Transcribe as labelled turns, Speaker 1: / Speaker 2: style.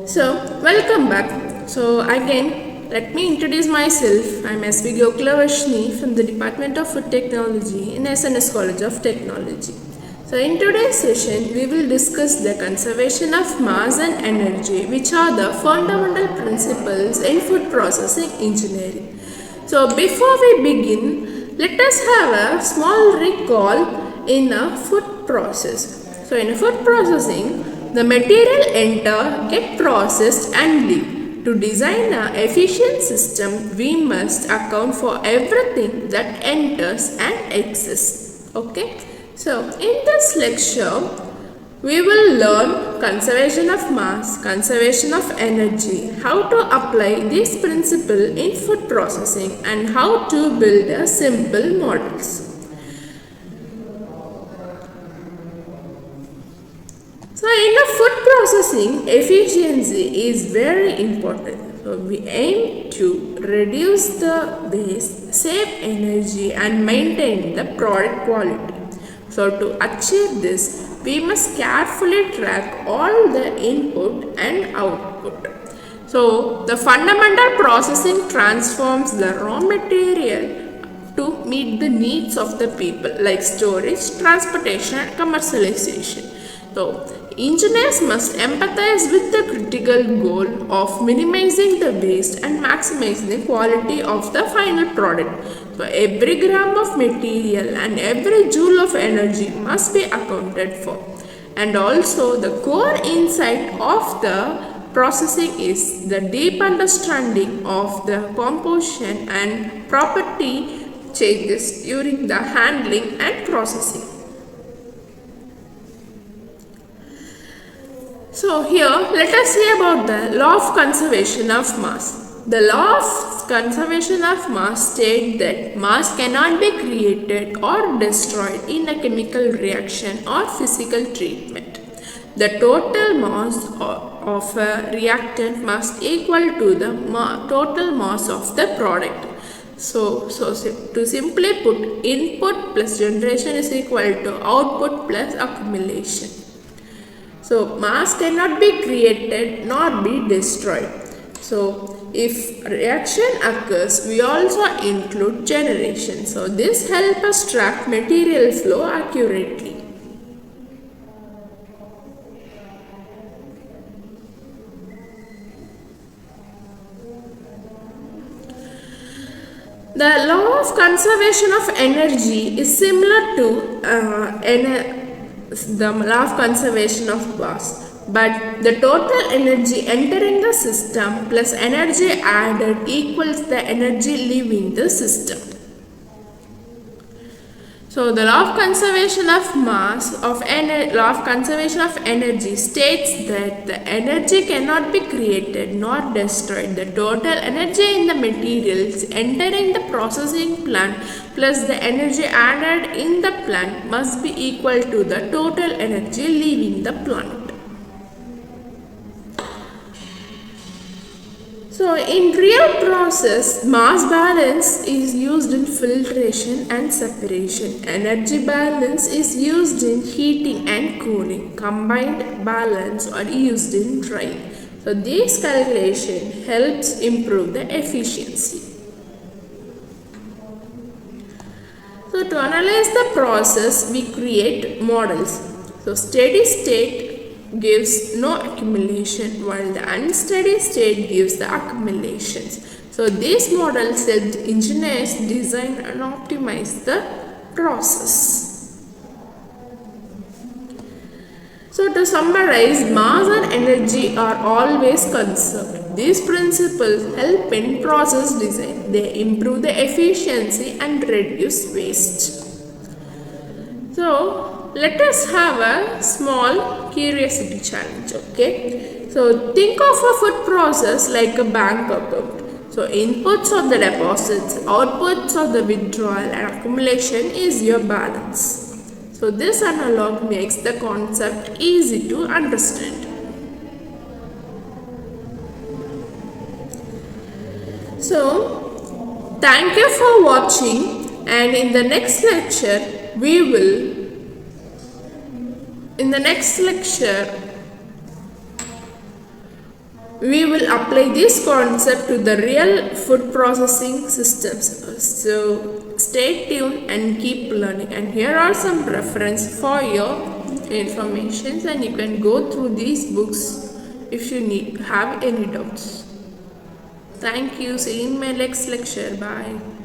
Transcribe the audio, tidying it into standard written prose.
Speaker 1: Welcome back. Again, let me introduce myself. I'm S.V. Gokulavashni from the Department of Food Technology in SNS College of Technology. In today's session, we will discuss the conservation of mass and energy, which are the fundamental principles in food processing engineering. Before we begin, let us have a small recall in a food process. In a food processing, the material enter, get processed and leave. To design an efficient system, we must account for everything that enters and exists. Okay. In this lecture, we will learn conservation of mass, conservation of energy, how to apply this principle in food processing, and how to build a simple models. In a food processing, efficiency is very important. We aim to reduce the waste, save energy, and maintain the product quality. To achieve this, we must carefully track all the input and output. The fundamental processing transforms the raw material to meet the needs of the people, like storage, transportation, and commercialization. Engineers must empathize with the critical goal of minimizing the waste and maximizing the quality of the final product. Every gram of material and every joule of energy must be accounted for. And also the core insight of the processing is the deep understanding of the composition and property changes during the handling and processing. Here let us see about the law of conservation of mass. The law of conservation of mass states that mass cannot be created or destroyed in a chemical reaction or physical treatment. The total mass of a reactant must equal to the total mass of the product. To simply put, input plus generation is equal to output plus accumulation. Mass cannot be created nor be destroyed. If reaction occurs, we also include generation. This helps us track material flow accurately. The law of conservation of energy is similar to the law of conservation of mass, but the total energy entering the system plus energy added equals the energy leaving the system. The law of conservation of law of conservation of energy states that the energy cannot be created nor destroyed. The total energy in the materials entering the processing plant plus the energy added in the plant must be equal to the total energy leaving the plant. In real process, mass balance is used in filtration and separation. Energy balance is used in heating and cooling. Combined balance are used in drying. This calculation helps improve the efficiency. To analyze the process, we create models. Steady state gives no accumulation, while the unsteady state gives the accumulations. These models help engineers design and optimize the process. To summarize, mass and energy are always conserved. These principles help in process design. They improve the efficiency and reduce waste. Let us have a small curiosity challenge. Okay. Think of a food process like a bank account. Inputs are the deposits, outputs are the withdrawal, and accumulation is your balance. This analog makes the concept easy to understand. Thank you for watching, and in the next lecture we will apply this concept to the real food processing systems. So stay tuned and keep learning. And here are some reference for your information, and you can go through these books if you have any doubts. Thank you. See you in my next lecture. Bye.